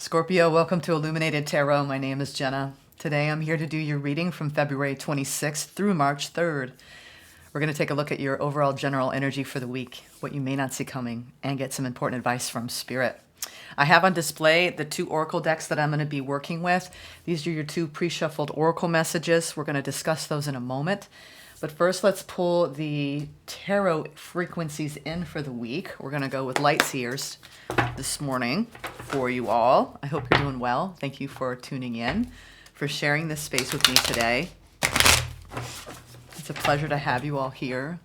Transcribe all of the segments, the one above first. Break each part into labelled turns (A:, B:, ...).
A: Scorpio, welcome to Illuminated Tarot. My name is Jenna. Today I'm here to do your reading from February 26th through March 3rd. We're going to take a look at your overall general energy for the week, what you may not see coming, and get some important advice from Spirit. I have on display the two oracle decks that I'm going to be working with. These are your two pre-shuffled oracle messages. We're going to discuss those in a moment. But first, let's pull the tarot frequencies in for the week. We're going to go with light seers this morning for you all. I hope you're doing well. Thank you for tuning in, for sharing this space with me today. It's a pleasure to have you all here.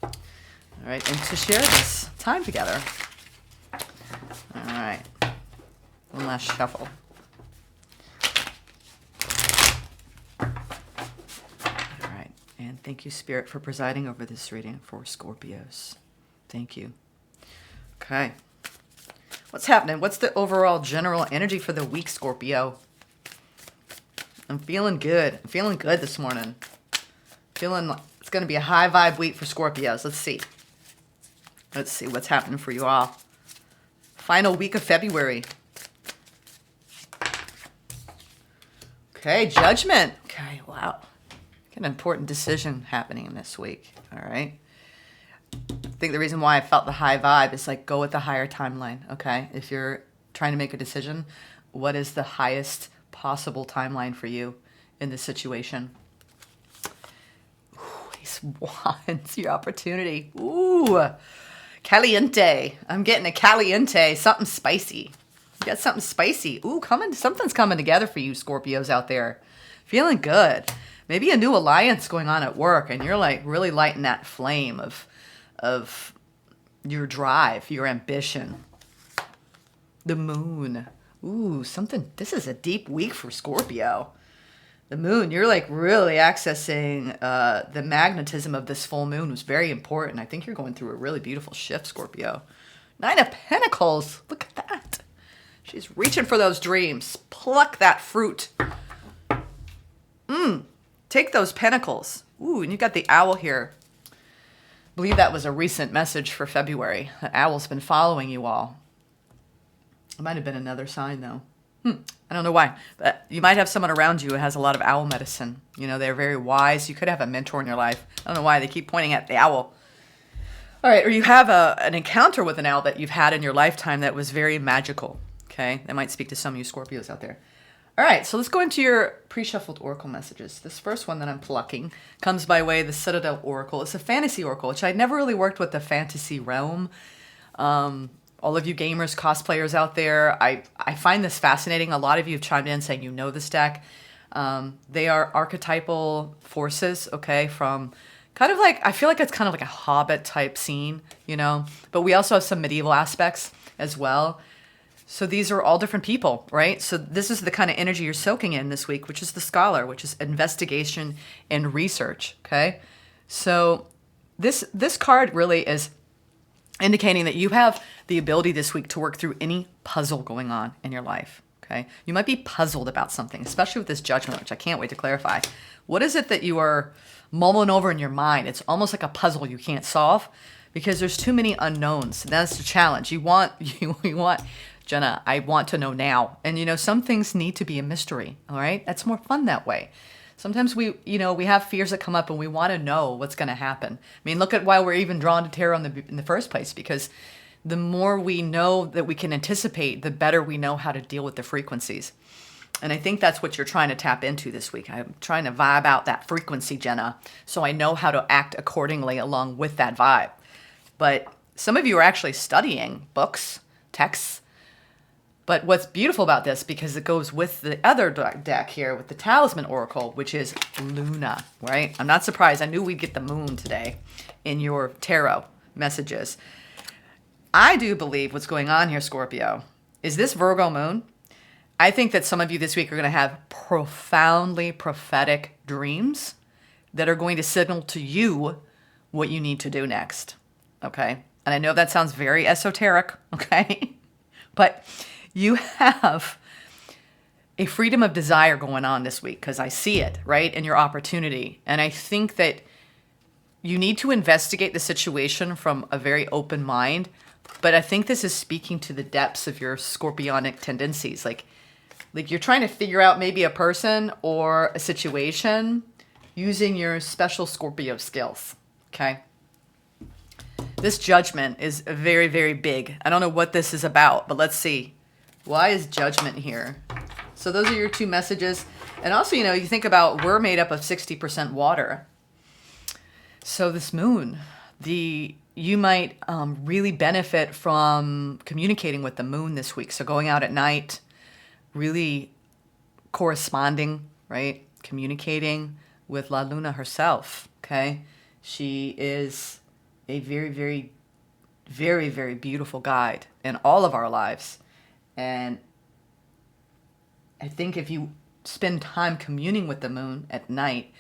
A: All right, and to share this time together. All right, one last shuffle. And thank you, Spirit, for presiding over this reading for Scorpios. Thank you. Okay. What's happening? What's the overall general energy for the week, Scorpio? I'm feeling good. I'm feeling good this morning. Feeling like it's going to be a high vibe week for Scorpios. Let's see. Let's see what's happening for you all. Final week of February. Okay, Judgment. Okay, wow. An important decision happening this week. All right. I think the reason why I felt the high vibe is like go with the higher timeline. Okay. If you're trying to make a decision, what is the highest possible timeline for you in this situation? Ooh, Ace of Wands, your opportunity. Ooh, caliente. I'm getting a caliente, something spicy. You got something spicy. Ooh, something's coming together for you Scorpios out there. Feeling good. Maybe a new alliance going on at work, and you're like really lighting that flame of your drive, your ambition. The moon. Ooh, something. This is a deep week for Scorpio. The moon, you're like really accessing the magnetism of this full moon was very important. I think you're going through a really beautiful shift, Scorpio. Nine of Pentacles. Look at that. She's reaching for those dreams. Pluck that fruit. Take those pentacles. Ooh, and you got the owl here. I believe that was a recent message for February. The owl's been following you all. It might have been another sign, though. I don't know why. But you might have someone around you who has a lot of owl medicine. You know, they're very wise. You could have a mentor in your life. I don't know why. They keep pointing at the owl. All right, or you have an encounter with an owl that you've had in your lifetime that was very magical. Okay, that might speak to some of you Scorpios out there. All right, so let's go into your pre-shuffled oracle messages. This first one that I'm plucking comes by way of the Citadel Oracle. It's a fantasy oracle, which I never really worked with the fantasy realm. All of you gamers, cosplayers out there, I find this fascinating. A lot of you have chimed in saying you know this deck. They are archetypal forces, okay, from kind of like, I feel like it's kind of like a Hobbit type scene, you know, but we also have some medieval aspects as well. So these are all different people, right? So this is the kind of energy you're soaking in this week, which is the scholar, which is investigation and research, okay? So this card really is indicating that you have the ability this week to work through any puzzle going on in your life, okay? You might be puzzled about something, especially with this judgment, which I can't wait to clarify. What is it that you are mulling over in your mind? It's almost like a puzzle you can't solve because there's too many unknowns. That's the challenge. You want Jenna, I want to know now. And, you know, some things need to be a mystery, all right? That's more fun that way. Sometimes we have fears that come up and we want to know what's going to happen. I mean, look at why we're even drawn to tarot in the first place, because the more we know that we can anticipate, the better we know how to deal with the frequencies. And I think that's what you're trying to tap into this week. I'm trying to vibe out that frequency, Jenna, so I know how to act accordingly along with that vibe. But some of you are actually studying books, texts. But what's beautiful about this, because it goes with the other deck here, with the Talisman Oracle, which is Luna, right? I'm not surprised. I knew we'd get the moon today in your tarot messages. I do believe what's going on here, Scorpio, is this Virgo moon. I think that some of you this week are going to have profoundly prophetic dreams that are going to signal to you what you need to do next, okay? And I know that sounds very esoteric, okay? But you have a freedom of desire going on this week because I see it, right, in your opportunity. And I think that you need to investigate the situation from a very open mind, But I think this is speaking to the depths of your scorpionic tendencies. Like you're trying to figure out maybe a person or a situation using your special Scorpio skills, okay? This Judgment is very, very big. I don't know what this is about, but let's see. Why is Judgment here? So those are your two messages. And also, you know, you think about we're made up of 60% water. So this moon, you might really benefit from communicating with the moon this week. So going out at night, really corresponding, right? Communicating with La Luna herself, okay? She is a very, very, very, very beautiful guide in all of our lives. And I think if you spend time communing with the moon at night,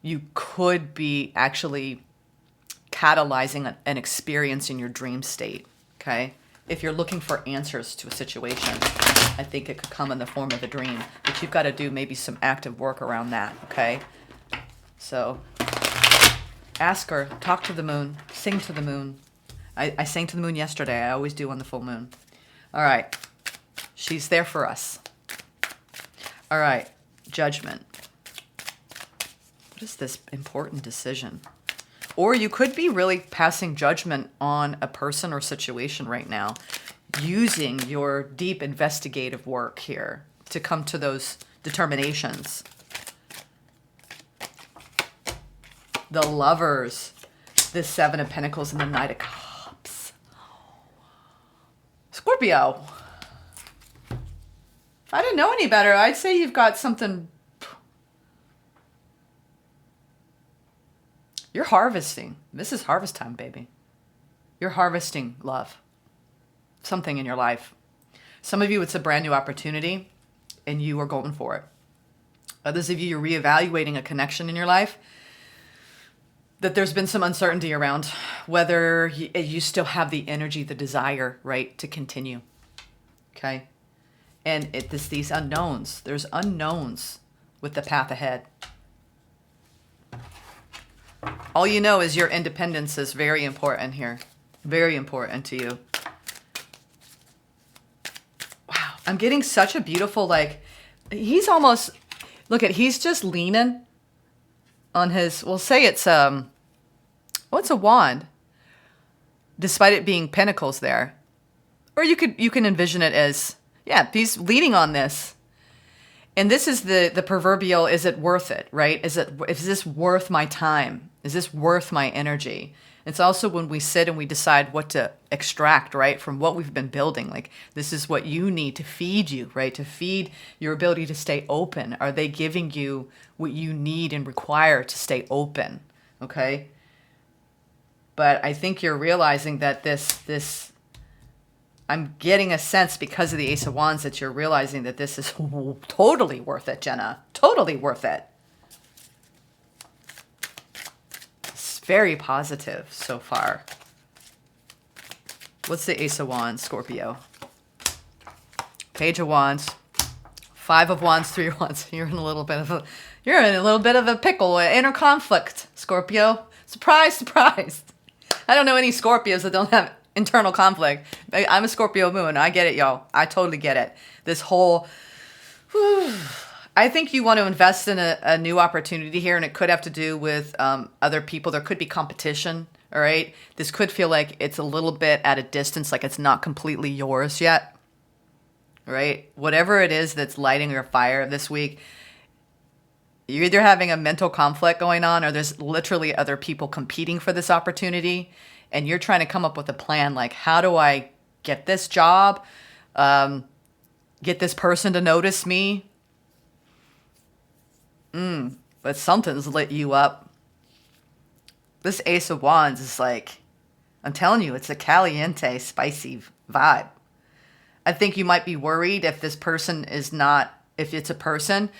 A: you could be actually catalyzing an experience in your dream state, okay? If you're looking for answers to a situation, I think it could come in the form of a dream, but you've got to do maybe some active work around that, okay? So ask her, talk to the moon, sing to the moon. I sang to the moon yesterday. I always do on the full moon. All right. She's there for us. All right. Judgment. What is this important decision? Or you could be really passing judgment on a person or situation right now, using your deep investigative work here to come to those determinations. The Lovers, the Seven of Pentacles, and the Knight of Cups. Scorpio. If I didn't know any better, I'd say you've got something. You're harvesting. This is harvest time, baby. You're harvesting love. Something in your life. Some of you, it's a brand new opportunity, and you are going for it. Others of you, you're reevaluating a connection in your life that there's been some uncertainty around whether you still have the energy, the desire, right, to continue. Okay? And these unknowns. There's unknowns with the path ahead. All you know is your independence is very important here. Very important to you. Wow. I'm getting such a beautiful, like, he's almost, look at, he's just leaning on his, we'll say it's, it's a wand, despite it being pentacles there. Or you can envision it as, yeah, he's leaning on this. And this is the proverbial, is it worth it, right? Is this worth my time? Is this worth my energy? It's also when we sit and we decide what to extract, right, from what we've been building. Like, this is what you need to feed you, right? To feed your ability to stay open. Are they giving you what you need and require to stay open? Okay? But I think you're realizing that this I'm getting a sense because of the Ace of Wands that you're realizing that this is totally worth it, Jenna. Totally worth it. It's very positive so far. What's the Ace of Wands, Scorpio? Page of Wands. Five of Wands, Three of Wands. You're in a little bit of a pickle, an inner conflict, Scorpio. Surprise, surprise. I don't know any Scorpios that don't have internal conflict. I'm a Scorpio moon. I get it, y'all. I totally get it. This whole, I think you want to invest in a new opportunity here, and it could have to do with other people. There could be competition, all right? This could feel like it's a little bit at a distance, like it's not completely yours yet, right? Whatever it is that's lighting your fire this week, you're either having a mental conflict going on, or there's literally other people competing for this opportunity, and you're trying to come up with a plan, like, how do I get this job, get this person to notice me? But something's lit you up. This Ace of Wands is like, I'm telling you, it's a caliente, spicy vibe. I think you might be worried if this person is not, if it's a person,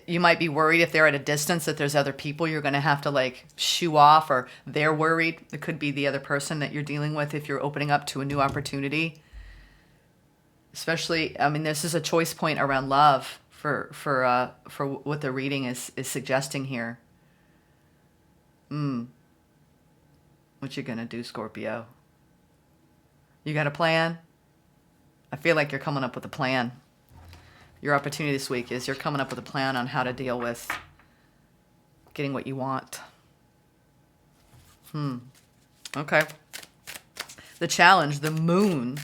A: you might be worried if they're at a distance that there's other people you're going to have to like shoo off, or they're worried. It could be the other person that you're dealing with if you're opening up to a new opportunity. Especially, I mean, this is a choice point around love for what the reading is suggesting here. What you going to do, Scorpio? You got a plan? I feel like you're coming up with a plan. Your opportunity this week is you're coming up with a plan on how to deal with getting what you want. Okay. The challenge, the moon.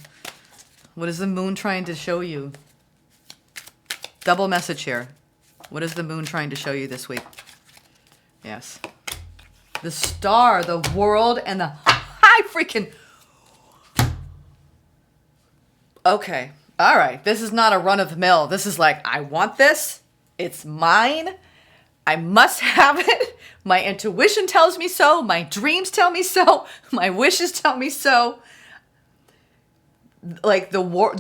A: What is the moon trying to show you? Double message here. What is the moon trying to show you this week? Yes. The star, the world, and the high freaking... Okay. All right. This is not a run of the mill. This is like, I want this. It's mine. I must have it. My intuition tells me so. My dreams tell me so. My wishes tell me so. Like the war,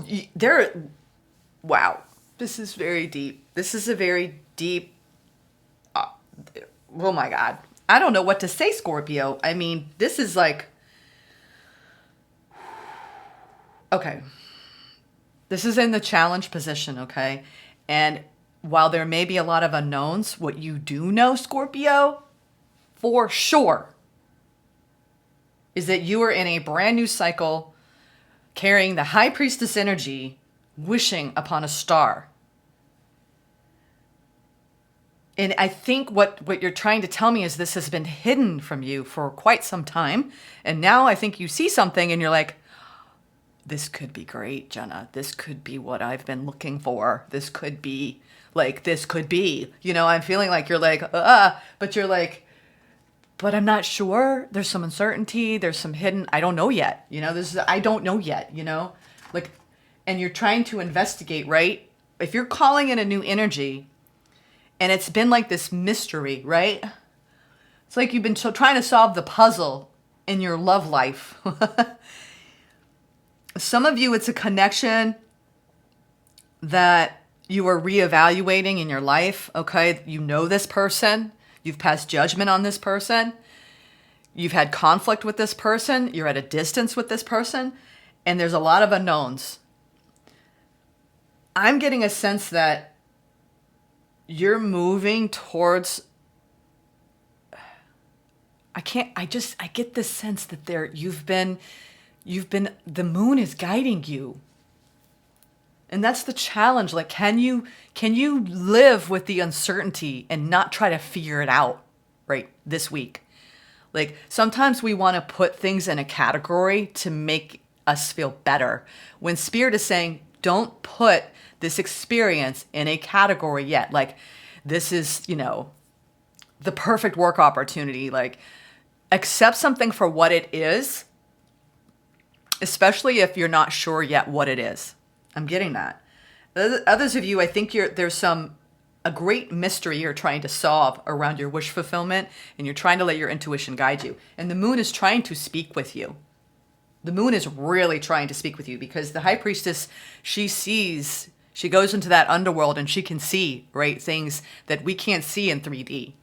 A: wow. This is very deep. This is a very deep, oh my God. I don't know what to say, Scorpio. I mean, this is like, okay. This is in the challenge position, okay? And while there may be a lot of unknowns, what you do know, Scorpio, for sure, is that you are in a brand new cycle carrying the High Priestess energy, wishing upon a star. And I think what you're trying to tell me is this has been hidden from you for quite some time. And now I think you see something and you're like, this could be great, Jenna. This could be what I've been looking for. This could be, like, this could be. You know, I'm feeling like you're like, but you're like, but I'm not sure. There's some uncertainty. There's some hidden, I don't know yet. You know, this is, I don't know yet, you know? Like, and you're trying to investigate, right? If you're calling in a new energy, and it's been like this mystery, right? It's like you've been trying to solve the puzzle in your love life. Some of you, it's a connection that you are reevaluating in your life, okay? You know this person. You've passed judgment on this person. You've had conflict with this person. You're at a distance with this person. And there's a lot of unknowns. I'm getting a sense that you're moving towards, I get this sense that the moon is guiding you. And that's the challenge. Like, can you live with the uncertainty and not try to figure it out right this week? Like, sometimes we want to put things in a category to make us feel better. When Spirit is saying, don't put this experience in a category yet. Like, this is, you know, the perfect work opportunity. Like, accept something for what it is, especially if you're not sure yet what it is. I'm getting that. Others of you, I think there's a great mystery you're trying to solve around your wish fulfillment, and you're trying to let your intuition guide you. And the moon is trying to speak with you. The moon is really trying to speak with you because the High Priestess, she goes into that underworld and she can see, right, things that we can't see in 3D.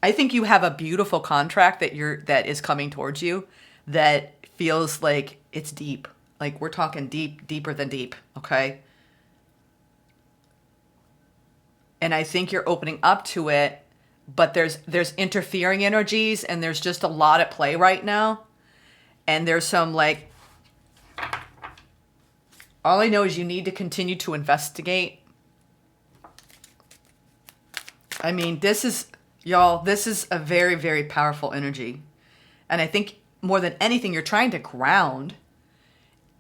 A: I think you have a beautiful contract that is coming towards you that feels like it's deep. Like, we're talking deep, deeper than deep, okay? And I think you're opening up to it, but there's interfering energies and there's just a lot at play right now. And there's some, like, all I know is you need to continue to investigate. I mean, this is a very, very powerful energy. And I think more than anything, you're trying to ground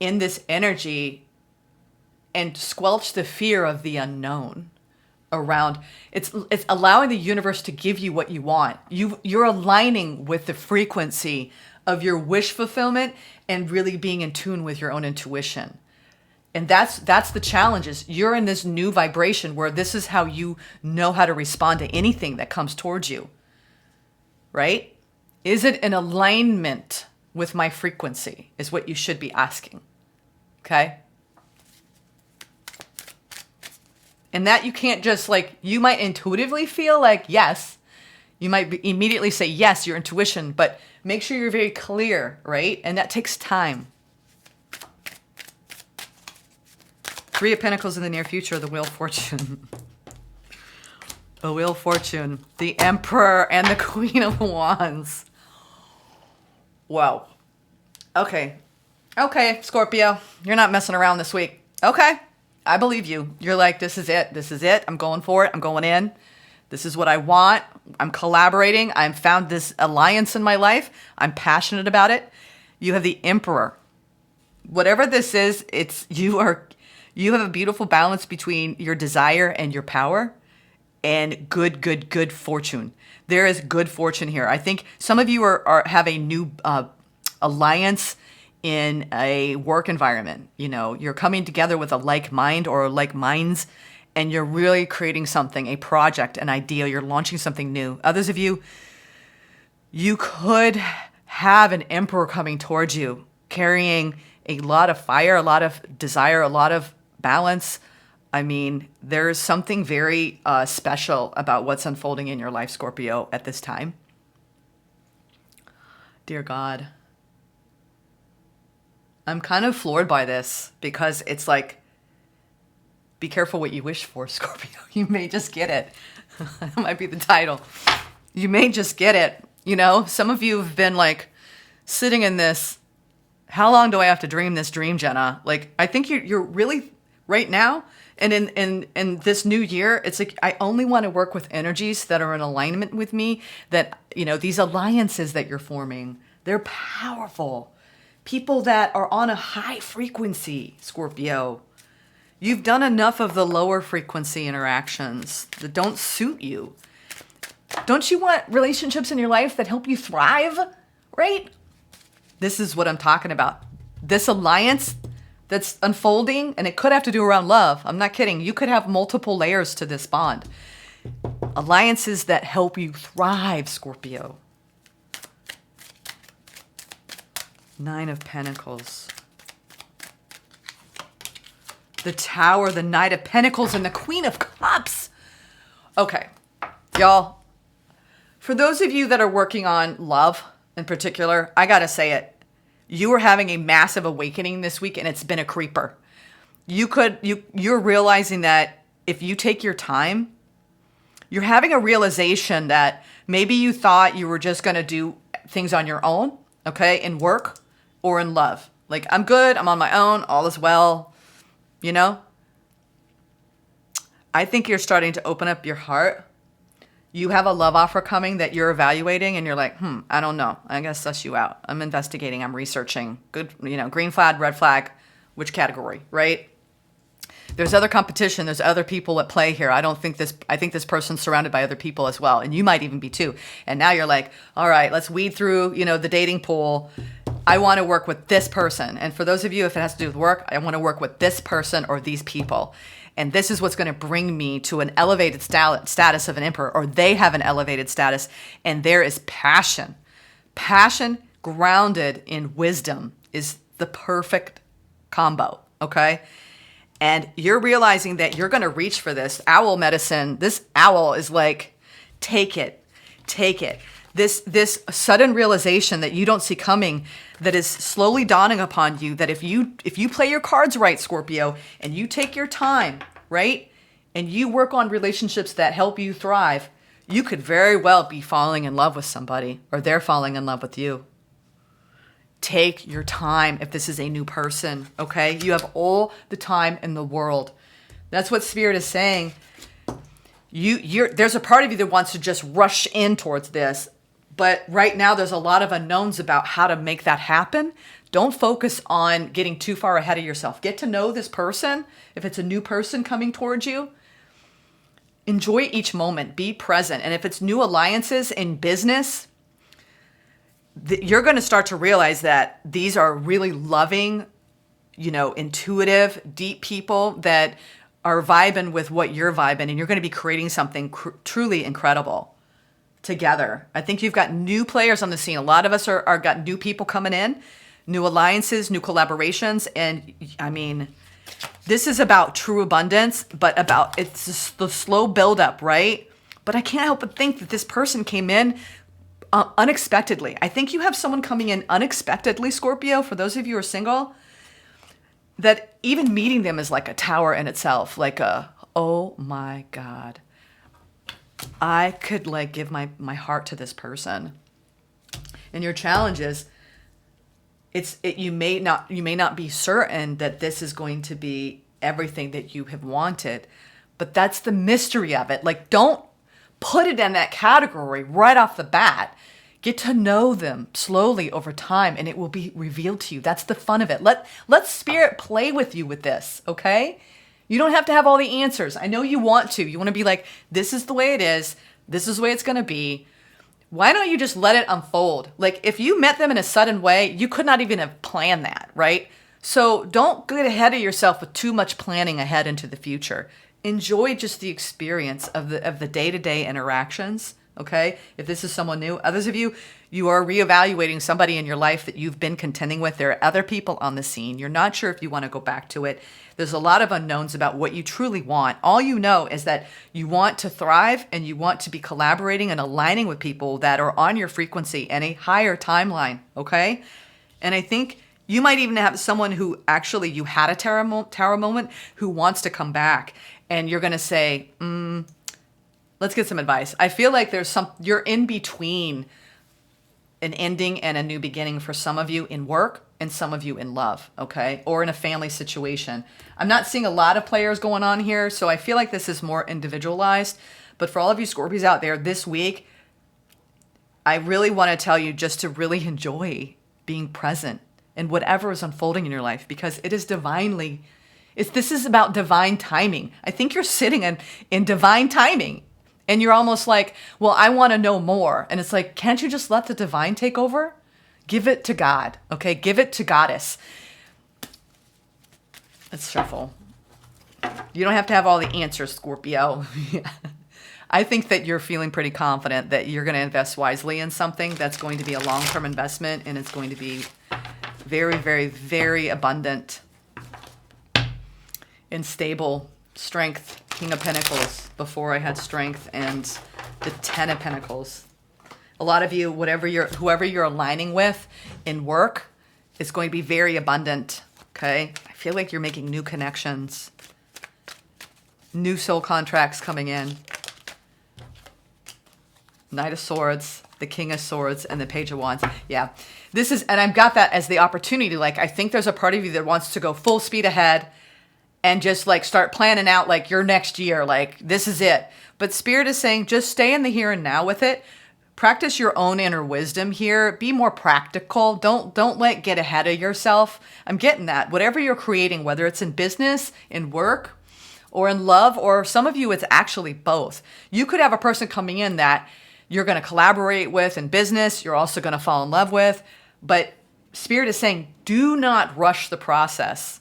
A: in this energy and squelch the fear of the unknown around. It's allowing the universe to give you what you want. You're aligning with the frequency of your wish fulfillment and really being in tune with your own intuition. And that's the challenge. Is you're in this new vibration where this is how you know how to respond to anything that comes towards you. Right? Is it in alignment with my frequency is what you should be asking. Okay? And that you can't just, like, you might intuitively feel like yes. You might immediately say yes, your intuition, but make sure you're very clear, right? And that takes time. Three of Pentacles in the near future, the Wheel of Fortune. The Wheel of Fortune, the Emperor, and the Queen of Wands. Wow. Okay. Okay, Scorpio, you're not messing around this week. Okay, I believe you. You're like, this is it. This is it. I'm going for it. I'm going in. This is what I want. I'm collaborating. I've found this alliance in my life. I'm passionate about it. You have the Emperor. Whatever this is, you have a beautiful balance between your desire and your power and good fortune. There is good fortune here. I think some of you have a new alliance in a work environment. You know, you're coming together with a like mind or like minds, and you're really creating something, a project, an idea. You're launching something new. Others of you, you could have an emperor coming towards you, carrying a lot of fire, a lot of desire, a lot of balance. I mean, there's something very special about what's unfolding in your life, Scorpio, at this time. Dear God. I'm kind of floored by this because it's like, be careful what you wish for, Scorpio. You may just get it. That might be the title. You may just get it. You know, some of you have been like sitting in this, how long do I have to dream this dream, Jenna? Like, I think you're really right now. And in this new year, it's like, I only want to work with energies that are in alignment with me, that, you know, these alliances that you're forming, they're powerful. People that are on a high frequency, Scorpio. You've done enough of the lower frequency interactions that don't suit you. Don't you want relationships in your life that help you thrive, right? This is what I'm talking about. This alliance that's unfolding, and it could have to do around love. I'm not kidding. You could have multiple layers to this bond. Alliances that help you thrive, Scorpio. Nine of Pentacles. The Tower, the Knight of Pentacles, and the Queen of Cups. Okay, y'all. For those of you that are working on love in particular, I gotta say it. You are having a massive awakening this week, and it's been a creeper. You're realizing that if you take your time, you're having a realization that maybe you thought you were just gonna do things on your own, okay, in work or in love. Like, I'm good, I'm on my own, all is well, you know? I think you're starting to open up your heart. You have a love offer coming that you're evaluating, and you're like, I don't know. I gotta suss you out. I'm investigating, I'm researching. Good, you know, green flag, red flag, which category, right? There's other competition. There's other people at play here. I think this person's surrounded by other people as well. And you might even be too. And now you're like, all right, let's weed through, you know, the dating pool. I want to work with this person. And for those of you, if it has to do with work, I want to work with this person or these people. And this is what's going to bring me to an elevated status of an emperor, or they have an elevated status. And there is passion. Passion grounded in wisdom is the perfect combo, okay? And you're realizing that you're going to reach for this owl medicine. This owl is like, take it, take it. This sudden realization that you don't see coming, that is slowly dawning upon you, that if you play your cards right, Scorpio, and you take your time, right, and you work on relationships that help you thrive, you could very well be falling in love with somebody, or they're falling in love with you. Take your time if this is a new person, okay? You have all the time in the world. That's what Spirit is saying. There's a part of you that wants to just rush in towards this, but right now there's a lot of unknowns about how to make that happen. Don't focus on getting too far ahead of yourself. Get to know this person. If it's a new person coming towards you, enjoy each moment. Be present. And if it's new alliances in business, you're going to start to realize that these are really loving, you know, intuitive, deep people that are vibing with what you're vibing, and you're going to be creating something truly incredible together. I think you've got new players on the scene. A lot of us are got new people coming in, new alliances, new collaborations, and I mean, this is about true abundance, but about it's just the slow buildup, right? But I can't help but think that this person came in unexpectedly. I think you have someone coming in unexpectedly, Scorpio, for those of you who are single, that even meeting them is like a tower in itself, like oh my God, I could like give my heart to this person. And your challenge is you may not be certain that this is going to be everything that you have wanted, but that's the mystery of it. Like, don't put it in that category right off the bat. Get to know them slowly over time, and it will be revealed to you. That's the fun of it. Let Spirit play with you with this, okay? You don't have to have all the answers. I know you want to. You want to be like, this is the way it is. This is the way it's going to be. Why don't you just let it unfold? Like, if you met them in a sudden way, you could not even have planned that, right? So don't get ahead of yourself with too much planning ahead into the future. Enjoy just the experience of the day-to-day interactions, okay? If this is someone new, others of you, you are reevaluating somebody in your life that you've been contending with. There are other people on the scene. You're not sure if you want to go back to it. There's a lot of unknowns about what you truly want. All you know is that you want to thrive and you want to be collaborating and aligning with people that are on your frequency and a higher timeline, okay? And I think you might even have someone who actually you had a tarot moment who wants to come back, and you're going to say, let's get some advice. I feel like you're in between an ending and a new beginning for some of you in work and some of you in love, okay? Or in a family situation. I'm not seeing a lot of players going on here, so I feel like this is more individualized. But for all of you Scorpios out there this week, I really want to tell you just to really enjoy being present in whatever is unfolding in your life, because it is this is about divine timing. I think you're sitting in divine timing. And you're almost like, well, I want to know more. And it's like, can't you just let the divine take over? Give it to God, okay? Give it to Goddess. Let's shuffle. You don't have to have all the answers, Scorpio. I think that you're feeling pretty confident that you're going to invest wisely in something that's going to be a long-term investment, and it's going to be very, very, very abundant and stable. Strength, King of Pentacles, before I had Strength, and the Ten of Pentacles. A lot of you, whoever you're aligning with in work, is going to be very abundant, okay? I feel like you're making new connections, new soul contracts coming in. Knight of Swords, the King of Swords, and the Page of Wands. Yeah, this is, and I've got that as the opportunity. Like, I think there's a part of you that wants to go full speed ahead and just like start planning out like your next year, like this is it. But Spirit is saying, just stay in the here and now with it. Practice your own inner wisdom here. Be more practical. Don't get ahead of yourself. I'm getting that. Whatever you're creating, whether it's in business, in work, or in love, or some of you, it's actually both. You could have a person coming in that you're going to collaborate with in business. You're also going to fall in love with. But Spirit is saying, do not rush the process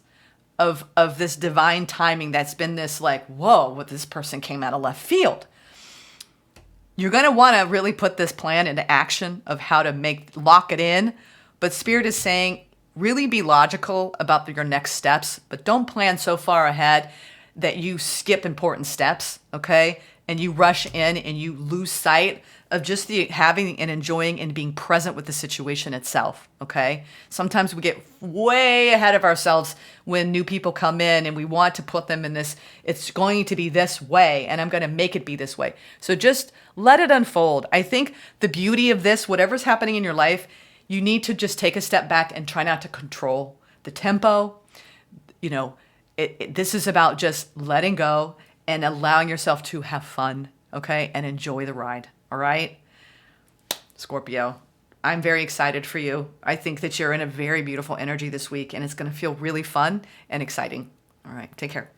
A: of this divine timing that's been this like, whoa, what this person came out of left field. You're going to want to really put this plan into action of how to lock it in. But Spirit is saying, really be logical about your next steps, but don't plan so far ahead that you skip important steps, okay? And you rush in and you lose sight of just the having and enjoying and being present with the situation itself, okay? Sometimes we get way ahead of ourselves when new people come in and we want to put them in this, it's going to be this way and I'm going to make it be this way. So just let it unfold. I think the beauty of this, whatever's happening in your life, you need to just take a step back and try not to control the tempo. You know, this is about just letting go and allowing yourself to have fun, okay? And enjoy the ride, all right? Scorpio, I'm very excited for you. I think that you're in a very beautiful energy this week, and it's going to feel really fun and exciting. All right, take care.